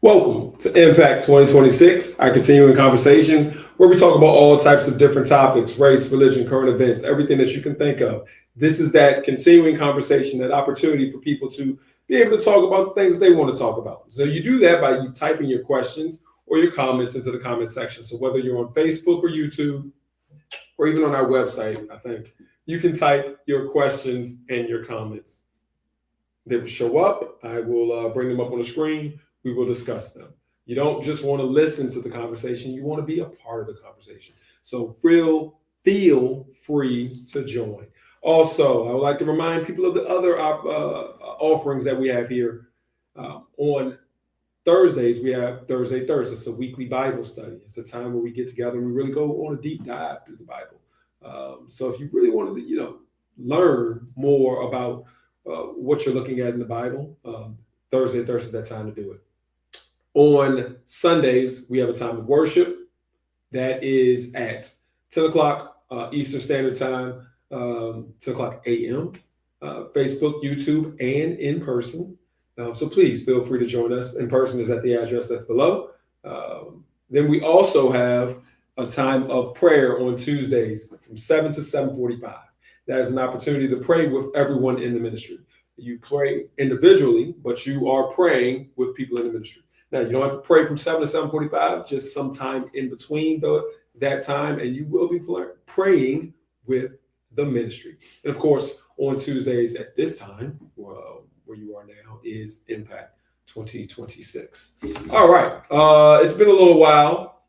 Welcome to Impact 2026, our continuing conversation where we talk about all types of different topics, race, religion, current events, everything that you can think of. This is that continuing conversation, that opportunity for people to be able to talk about the things that they want to talk about. So you do that by you typing your questions or your comments into the comment section. So whether you're on Facebook or YouTube or even on our website, I think you can type your questions and your comments. They will show up. I will bring them up on the screen. We will discuss them. You don't just want to listen to the conversation. You want to be a part of the conversation. So feel free to join. Also, I would like to remind people of the other offerings that we have here. On Thursdays, we have Thursday Thirst. It's a weekly Bible study. It's a time where we get together and we really go on a deep dive through the Bible. So if you really wanted to, learn more about what you're looking at in the Bible, Thursday Thirst is that time to do it. On Sundays, we have a time of worship that is at 10 o'clock Eastern Standard Time, 10 o'clock a.m., Facebook, YouTube, and in person. So please feel free to join us. In person is at the address that's below. Then we also have a time of prayer on Tuesdays from 7 to 7:45. That is an opportunity to pray with everyone in the ministry. You pray individually, but you are praying with people in the ministry. Now, you don't have to pray from 7 to 7:45, just sometime in between that time, and you will be praying with the ministry. And of course, on Tuesdays at this time, where you are now, is Impact 2026. All right. It's been a little while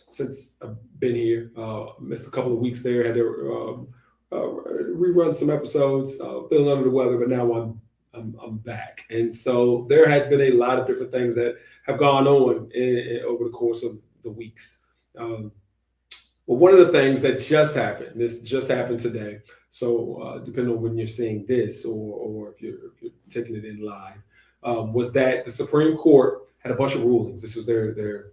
since I've been here. Missed a couple of weeks there. Had to rerun some episodes, feeling under the weather, but now I'm back. And so there has been a lot of different things that have gone on over the course of the weeks. Well, one of the things that just happened, this just happened today. So depending on when you're seeing this or if you're taking it in live, was that the Supreme Court had a bunch of rulings. This was their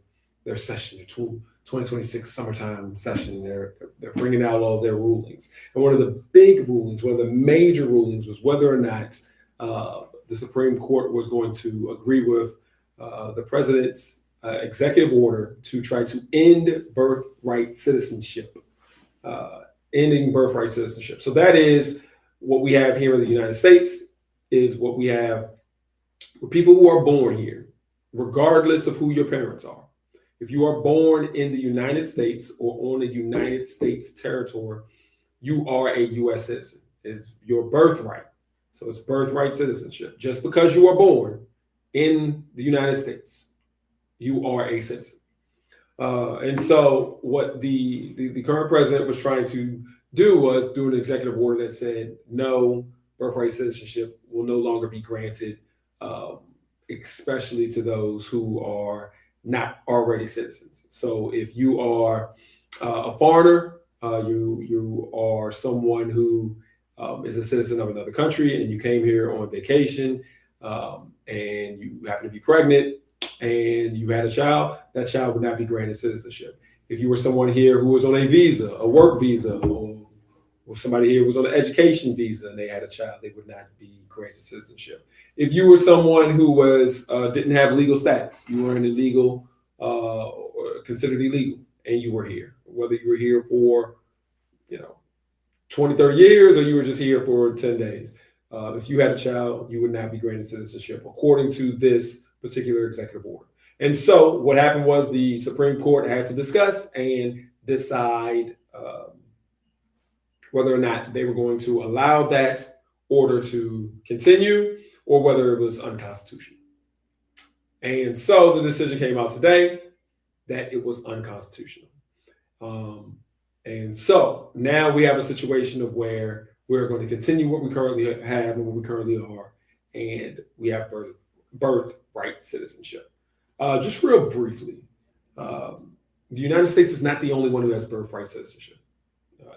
session, their 2026 summertime session. They're bringing out all of their rulings. And one of the big rulings, one of the major rulings was whether or not the Supreme Court was going to agree with the president's executive order to try to end birthright citizenship, ending birthright citizenship. So that is what we have here in the United States, is what we have with people who are born here, regardless of who your parents are. If you are born in the United States or on a United States territory, you are a U.S. citizen. It's your birthright. So it's birthright citizenship. Just because you are born in the United States, you are a citizen. And so what the current president was trying to do was do an executive order that said, no, birthright citizenship will no longer be granted, especially to those who are not already citizens. So if you are a foreigner, you are someone who is a citizen of another country, and you came here on vacation, and you happen to be pregnant, and you had a child, that child would not be granted citizenship. If you were someone here who was on a visa, a work visa, or somebody here was on an education visa and they had a child, they would not be granted citizenship. If you were someone who was didn't have legal status, you were an illegal, or considered illegal, and you were here, whether you were here for 20, 30 years, or you were just here for 10 days. If you had a child, you would not be granted citizenship according to this particular executive order. And so what happened was the Supreme Court had to discuss and decide whether or not they were going to allow that order to continue or whether it was unconstitutional. And so the decision came out today that it was unconstitutional. And so now we have a situation of where we're going to continue what we currently have and what we currently are, and we have birthright citizenship. Just real briefly, the United States is not the only one who has birthright citizenship.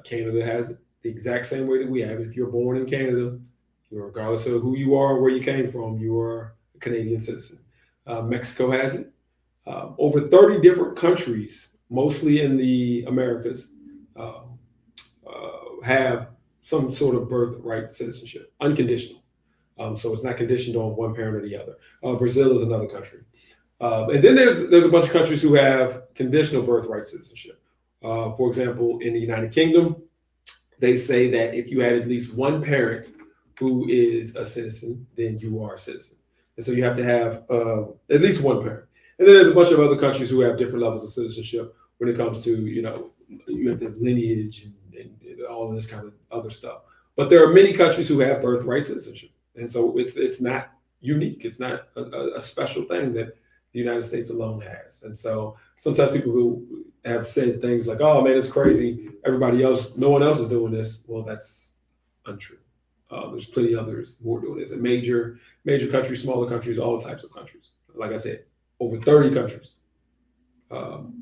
Canada has it the exact same way that we have it. If you're born in Canada, regardless of who you are or where you came from, you are a Canadian citizen. Mexico has it. Over 30 different countries, mostly in the Americas, have some sort of birthright citizenship, unconditional. So it's not conditioned on one parent or the other. Brazil is another country. And then there's a bunch of countries who have conditional birthright citizenship. For example, in the United Kingdom, they say that if you have at least one parent who is a citizen, then you are a citizen. And so you have to have at least one parent. And then there's a bunch of other countries who have different levels of citizenship when it comes to, you have to have lineage and all of this kind of other stuff. But there are many countries who have birthright citizenship. And so it's not unique. It's not a special thing that the United States alone has. And so sometimes people who have said things like, "Oh man, it's crazy. Everybody else, no one else is doing this." Well, that's untrue. There's plenty others who are doing this, and major countries, smaller countries, all types of countries. Like I said, over 30 countries.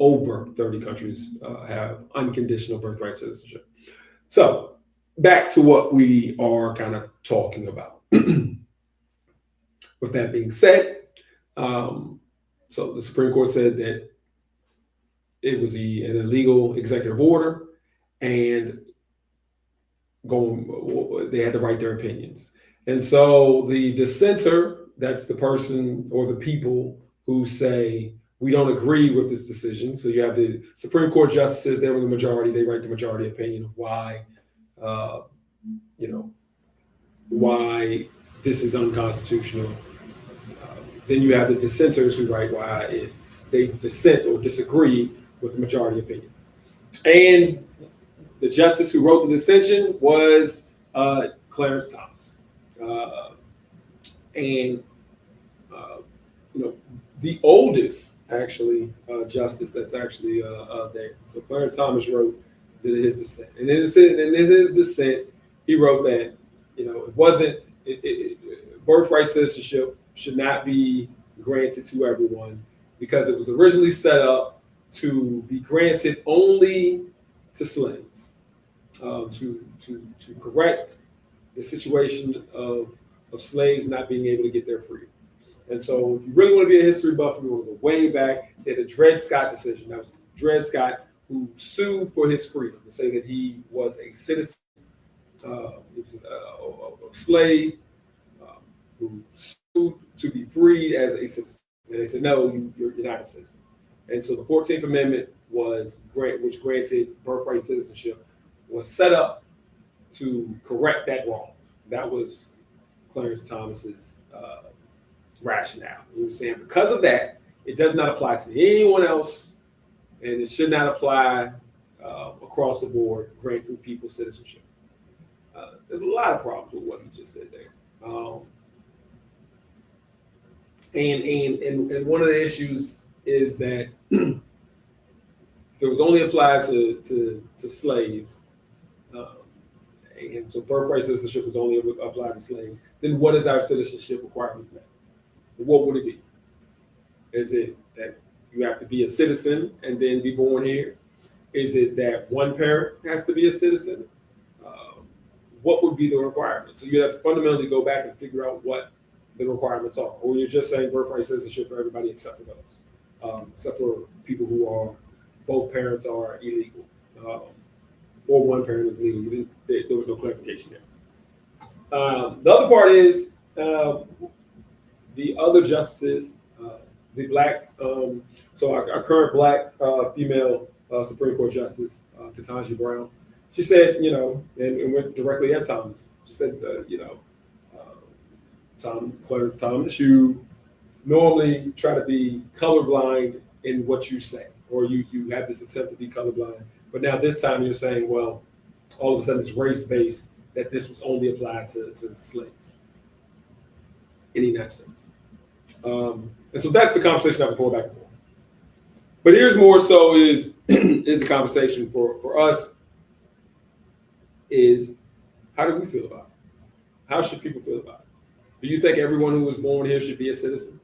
Over 30 countries have unconditional birthright citizenship. So back to what we are kind of talking about. With that being said, so the Supreme Court said that it was an illegal executive order, and they had to write their opinions. And so the dissenter, that's the person or the people who say, we don't agree with this decision. So you have the Supreme Court justices, they were the majority, they write the majority opinion of why, why this is unconstitutional. Then you have the dissenters who write why they dissent or disagree with the majority opinion. And the justice who wrote the dissension was Clarence Thomas. The oldest actually justice that's actually there. So Clarence Thomas wrote his dissent, and in his dissent, he wrote that it wasn't birthright citizenship should not be granted to everyone because it was originally set up to be granted only to slaves, to correct the situation of slaves not being able to get their freedom. And so if you really want to be a history buff, you want to go way back, they had the Dred Scott decision. That was Dred Scott who sued for his freedom to say that he was a citizen, he was a slave, who sued to be freed as a citizen. And they said, no, you're not a citizen. And so the 14th Amendment which granted birthright citizenship, was set up to correct that wrong. That was Clarence Thomas's rationale. He was saying because of that, it does not apply to anyone else, and it should not apply across the board, granting people citizenship. There's a lot of problems with what he just said there. And one of the issues is that if it was only applied to slaves, and so birthright citizenship was only applied to slaves, then what is our citizenship requirements now? What would it be? Is it that you have to be a citizen and then be born here? Is it that one parent has to be a citizen? What would be the requirements? So you have to fundamentally go back and figure out what the requirements are. Or you're just saying birthright citizenship for everybody except for those, except for people who are, both parents are illegal, or one parent is legal. There was no clarification there. The other part is the other justices, the black, so our current black female Supreme Court Justice, Ketanji Brown, she said, and went directly at Thomas. She said, Clarence Thomas, you normally try to be colorblind in what you say, or you have this attempt to be colorblind. But now this time you're saying, well, all of a sudden it's race-based, that this was only applied to slaves in the United States. And so that's the conversation I was going back and forth. But here's more so is the conversation for us is, how do we feel about it? How should people feel about it? Do you think everyone who was born here should be a citizen?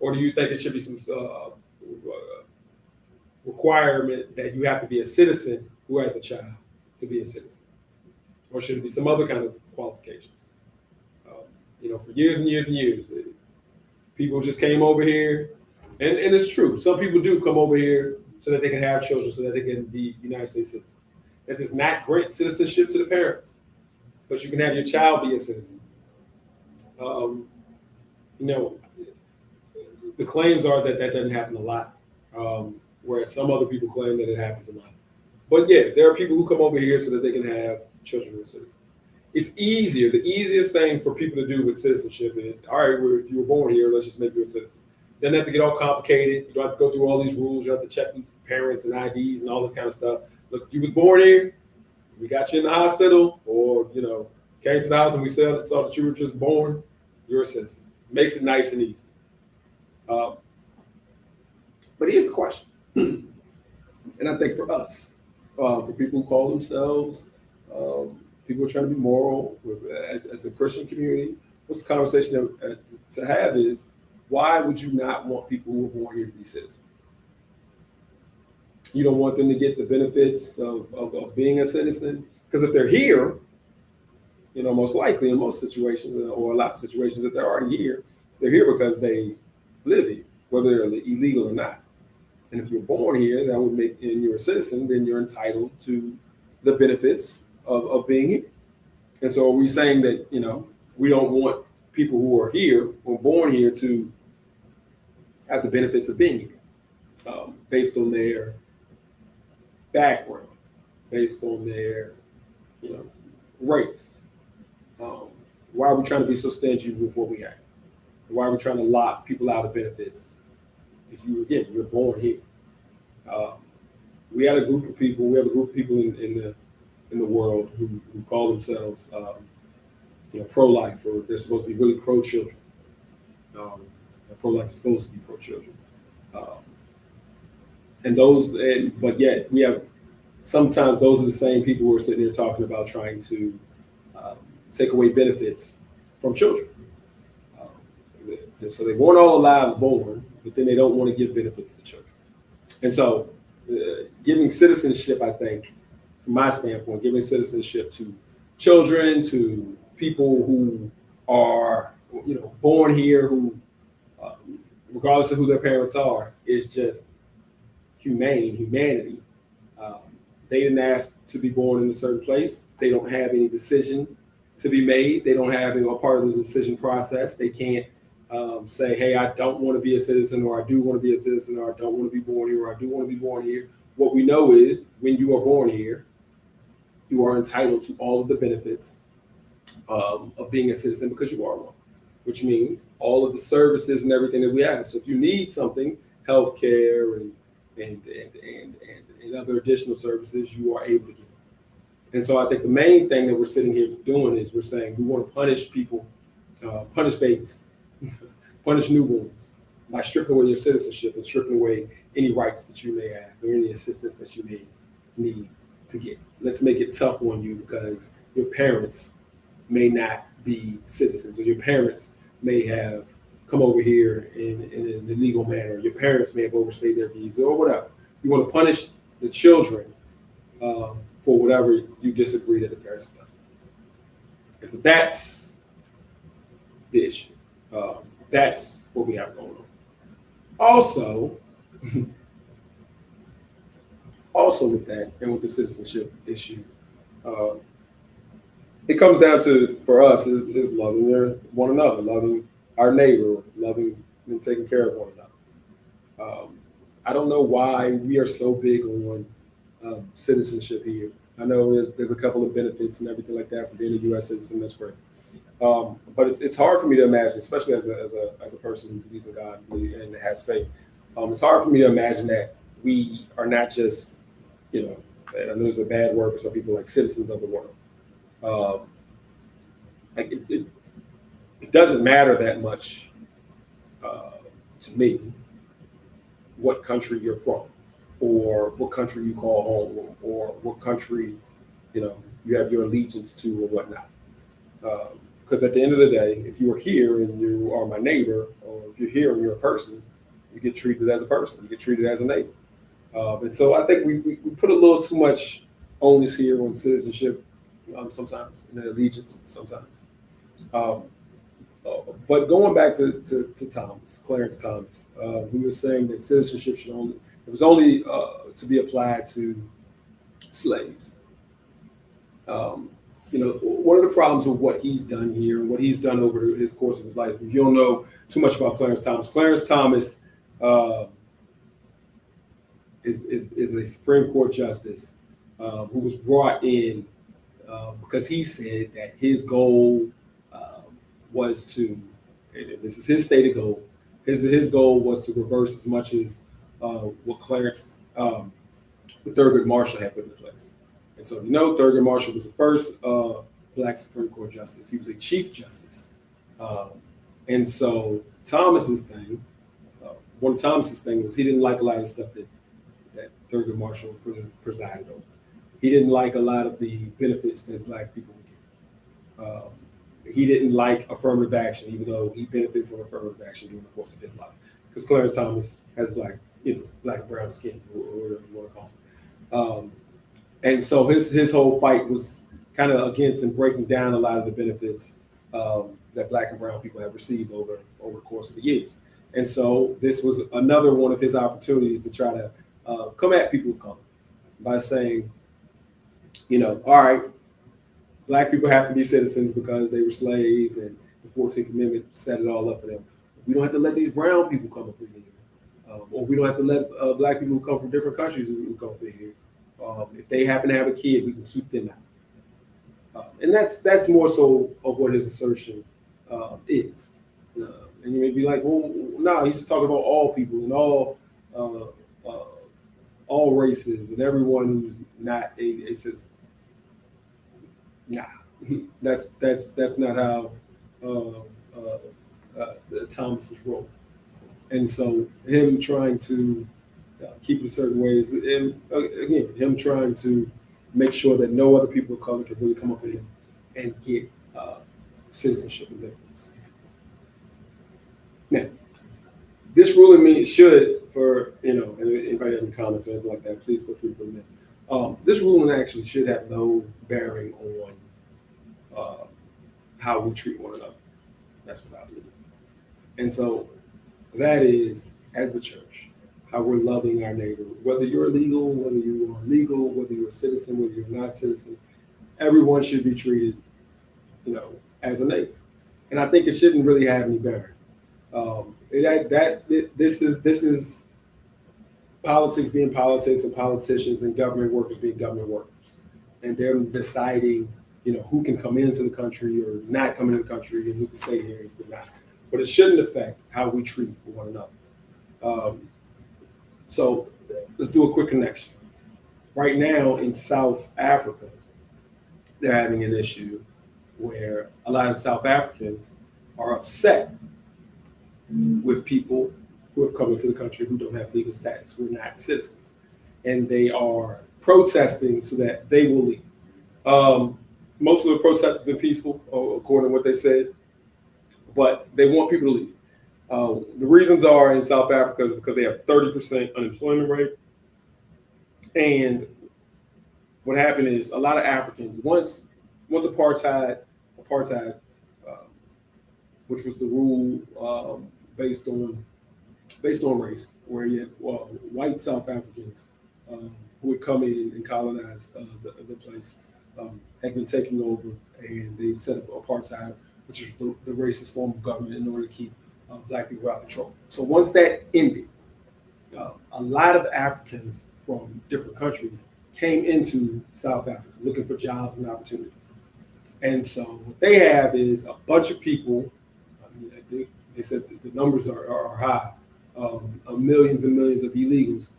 Or do you think it should be some requirement that you have to be a citizen who has a child to be a citizen? Or should it be some other kind of qualifications? For years and years and years, people just came over here, and it's true. Some people do come over here so that they can have children, so that they can be United States citizens. That does not grant citizenship to the parents, but you can have your child be a citizen. Um, you know, the claims are that that doesn't happen a lot, whereas some other people claim that it happens a lot. But yeah, there are people who come over here so that they can have children who are citizens. It's easier. The easiest thing for people to do with citizenship is, all right, well, if you were born here, let's just make you a citizen. Doesn't have to get all complicated. You don't have to go through all these rules. You don't have to check these parents and IDs and all this kind of stuff. Look, if you was born here, we got you in the hospital, or came to the house and we saw that you were just born, you're a citizen. Makes it nice and easy. Um, but here's the question, and I think for us, for people who call themselves people who are trying to be moral as a Christian community, what's the conversation to have is, why would you not want people who are born here to be citizens? You don't want them to get the benefits of being a citizen, because if they're here, most likely in most situations, or a lot of situations, if they're already here, they're here because they live here, whether they're illegal or not. And if you're born here, that would make, and you're a citizen, then you're entitled to the benefits of being here. And so are we saying that, we don't want people who are here, who are born here, to have the benefits of being here, based on their background, based on their, race? Why are we trying to be so stingy with what we have? Why are we trying to lock people out of benefits if you're born here? We have a group of people in the world who call themselves pro-life, or they're supposed to be really pro-children. Pro-life is supposed to be pro-children, but yet we have, sometimes those are the same people who are sitting there talking about trying to take away benefits from children. So they want all the lives born, but then they don't want to give benefits to children. And so, giving citizenship, I think, from my standpoint, giving citizenship to children, to people who are, born here, who, regardless of who their parents are, is just humanity. Um, they didn't ask to be born in a certain place. They don't have any decision to be made. They don't have a part of the decision process. They can't say, hey, I don't want to be a citizen, or I do want to be a citizen, or I don't want to be born here, or I do want to be born here. What we know is, when you are born here, you are entitled to all of the benefits of being a citizen, because you are one, which means all of the services and everything that we have. So if you need something, healthcare and other additional services, you are able to get. And so I think the main thing that we're sitting here doing is we're saying we want to punish people, punish babies, punish newborns by stripping away your citizenship and stripping away any rights that you may have, or any assistance that you may need to get. Let's make it tough on you because your parents may not be citizens, or your parents may have come over here in an illegal manner. Your parents may have overstayed their visa, or whatever. You want to punish the children for whatever you disagree that the parents have done. And so that's the issue. That's what we have going on. Also, also with that, and with the citizenship issue, uh, it comes down to, for us, is loving one another, loving our neighbor, loving and taking care of one another. I don't know why we are so big on citizenship here. I know there's a couple of benefits and everything like that for being a U.S. citizen. That's great. But it's hard for me to imagine, especially as a person who believes in God and has faith. It's hard for me to imagine that we are not just, and I know there's a bad word for some people, like citizens of the world. Um, like it doesn't matter that much uh, to me what country you're from, or what country you call home, or what country you have your allegiance to, or whatnot. Because at the end of the day, if you are here and you are my neighbor, or if you're here and you're a person, you get treated as a person. You get treated as a neighbor. And so I think we put a little too much onus here on citizenship sometimes, and allegiance sometimes. Um, but going back to Thomas, Clarence Thomas, who was saying that citizenship it was only to be applied to slaves. Um, one of the problems with what he's done here and what he's done over his course of his life, if you don't know too much about Clarence Thomas uh, is a Supreme Court justice who was brought in because he said that his goal was to, and this is his stated goal, his goal was to reverse as much as what what Thurgood Marshall had put in place. And so, Thurgood Marshall was the first black Supreme Court justice. He was a chief justice. Um, and so Thomas's thing, one of Thomas's thing was he didn't like a lot of stuff that Thurgood Marshall presided over. He didn't like a lot of the benefits that black people would get. He didn't like affirmative action, even though he benefited from affirmative action during the course of his life. Because Clarence Thomas has black and brown skin, or whatever you want to call it. And so his whole fight was kind of against and breaking down a lot of the benefits that black and brown people have received over the course of the years. And so this was another one of his opportunities to try to come at people of color by saying, all right, black people have to be citizens because they were slaves and the 14th Amendment set it all up for them. We don't have to let these brown people come up in here. Or we don't have to let black people who come from different countries who come up in here. If they happen to have a kid, we can keep them out. And that's more so of what his assertion is. And you may be like, well, no, he's just talking about all people and all races and everyone who's not a citizen. Nah, that's not how Thomas is rolling. And so him trying to keep it a certain ways, and again, him trying to make sure that no other people of color can really come up in him and get citizenship and benefits. Now, this ruling should, for anybody in the comments or anything like that, please feel free to put them in. This ruling actually should have no bearing on how we treat one another. That's what I believe. And so that is, as the church, how we're loving our neighbor, whether you're illegal, whether you are legal, whether you're a citizen, whether you're not a citizen, everyone should be treated, as a neighbor. And I think it shouldn't really have any bearing. This is politics being politics and politicians and government workers being government workers, and they're deciding, who can come into the country or not come into the country and who can stay here and who can not. But it shouldn't affect how we treat one another. So let's do a quick connection. Right now in South Africa, they're having an issue where a lot of South Africans are upset with people who have come into the country who don't have legal status, who are not citizens. And they are protesting so that they will leave. Most of the protests have been peaceful, according to what they said, but they want people to leave. The reasons are in South Africa is because they have 30% unemployment rate. And what happened is a lot of Africans, once apartheid, which was the rule based on race, where you had white South Africans who would come in and colonize the place, had been taking over, and they set up apartheid, which is the racist form of government in order to keep black people out of control. So once that ended, a lot of Africans from different countries came into South Africa looking for jobs and opportunities. And so what they have is a bunch of people. They said the numbers are high, millions and millions of illegals,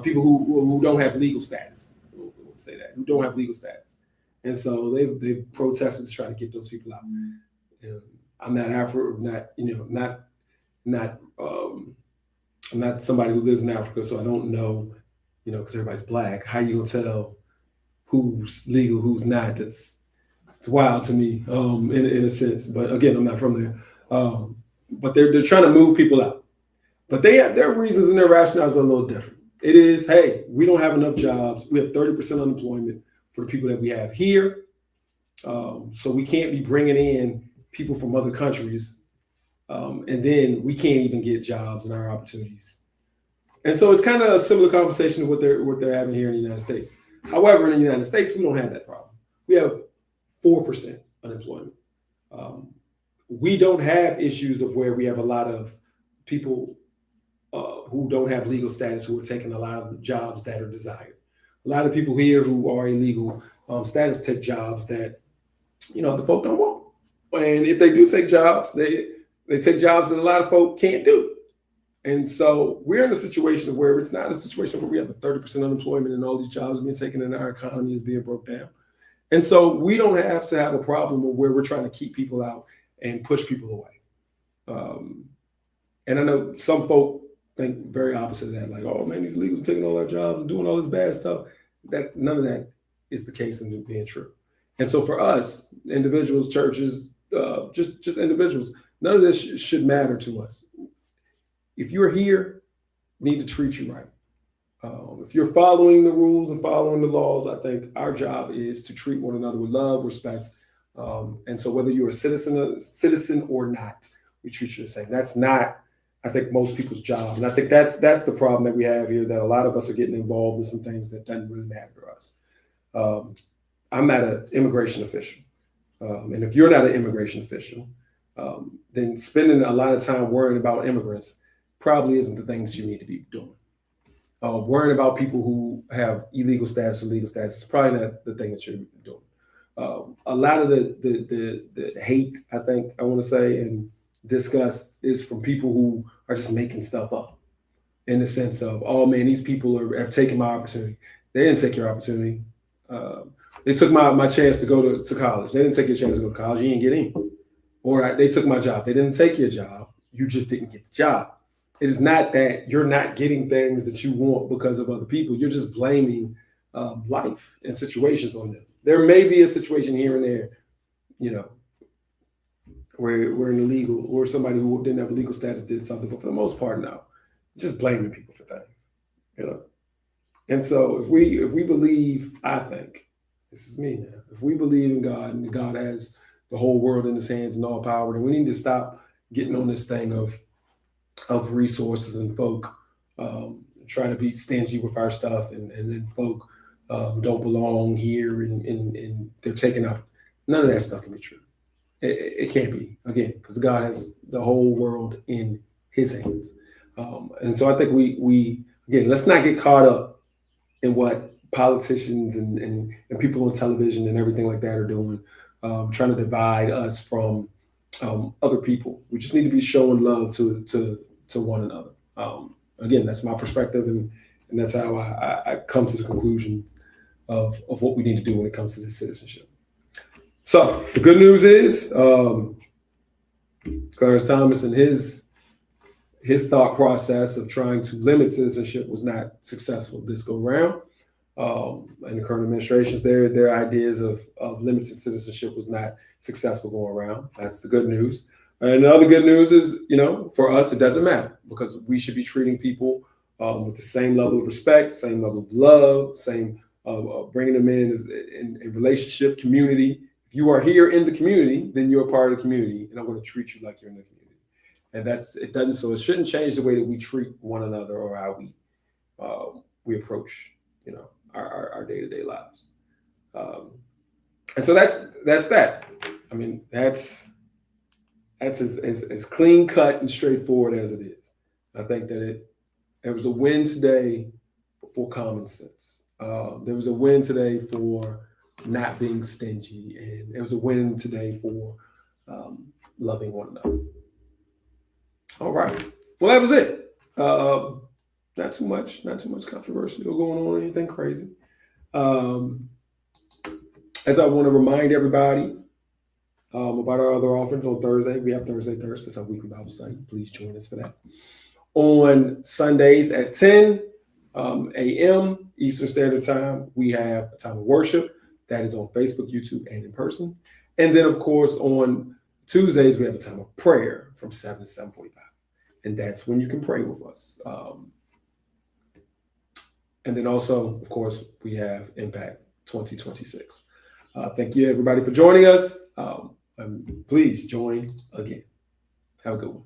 people who don't have legal status. We'll say that, who don't have legal status. And so they've protested to try to get those people out. I'm not somebody who lives in Africa, so I don't know, because everybody's black. How you gonna tell who's legal, who's not? It's wild to me, in a sense. But again, I'm not from there. But they're trying to move people out. But their reasons and their rationales are a little different. It is, hey, we don't have enough jobs. We have 30% unemployment for the people that we have here. So we can't be bringing in people from other countries. And then we can't even get jobs and our opportunities. And so it's kind of a similar conversation to what they're having here in the United States. However, in the United States, we don't have that problem. we have 4% unemployment. We don't have issues of where we have a lot of people who don't have legal status who are taking a lot of the jobs that are desired. A lot of people here who are illegal status take jobs that the folk don't want. And if they do take jobs, they take jobs that a lot of folk can't do. And so we're in a situation where it's not a situation where we have a 30% unemployment and all these jobs being taken and our economy is being broke down. And so we don't have to have a problem where we're trying to keep people out and push people away. And I know some folk think very opposite of that, like, oh man, these illegals are taking all our jobs and doing all this bad stuff. That none of that is the case and being true. And so for us, individuals, churches, just individuals, none of this should matter to us. If you're here, we need to treat you right. If you're following the rules and following the laws, I think our job is to treat one another with love, respect. And so whether you're a citizen or not, we treat you the same. That's not, I think, most people's job. And I think that's the problem that we have here, that a lot of us are getting involved in some things that doesn't really matter to us. I'm not an immigration official. And if you're not an immigration official, then spending a lot of time worrying about immigrants probably isn't the things you need to be doing. Worrying about people who have illegal status or legal status is probably not the thing that you're doing. A lot of the hate, I think I want to say, and disgust is from people who are just making stuff up in the sense of, oh man, these people have taken my opportunity. They didn't take your opportunity. They took my chance to go to college. They didn't take your chance to go to college. You didn't get in. Or they took my job. They didn't take your job. You just didn't get the job. It is not that you're not getting things that you want because of other people. You're just blaming life and situations on them. There may be a situation here and there, where an illegal or somebody who didn't have a legal status did something, but for the most part, no, just blaming people for things, And so if we believe, I think, this is me now, if we believe in God and God has the whole world in his hands and all power, then we need to stop getting on this thing of resources and folk trying to be stingy with our stuff, and then folk don't belong here and they're taking up. None of that stuff can be true. It can't be, again, because God has the whole world in his hands. And so I think we again, let's not get caught up in what politicians and people on television and everything like that are doing, trying to divide us from other people. We just need to be showing love to one another. Again, that's my perspective, and that's how I come to the conclusion of what we need to do when it comes to this citizenship. So the good news is, Clarence Thomas and his thought process of trying to limit citizenship was not successful this go round. And the current administrations, their ideas of limited citizenship was not successful going around. That's the good news. And the other good news is, for us, it doesn't matter, because we should be treating people with the same level of respect, same level of love, same bringing them in relationship, community. If you are here in the community, then you're a part of the community, and I'm going to treat you like you're in the community. And it doesn't. So it shouldn't change the way that we treat one another or how we approach, our day-to-day lives. And so that's that. I mean, that's as clean cut and straightforward as it is. I think that it was a win today for common sense. There was a win today for not being stingy, and it was a win today for loving one another. All right. Well, that was it. Not too much controversial going on, anything crazy. As I want to remind everybody about our other offerings on Thursday. We have Thursday. It's our weekly Bible study. Please join us for that. On Sundays at 10 a.m. Eastern Standard Time, we have a time of worship that is on Facebook, YouTube, and in person. And then, of course, on Tuesdays, we have a time of prayer from 7 to 7:45. And that's when you can pray with us. And then also, of course, we have Impact 2026. Thank you, everybody, for joining us. And please join again. Have a good one.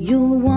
You'll want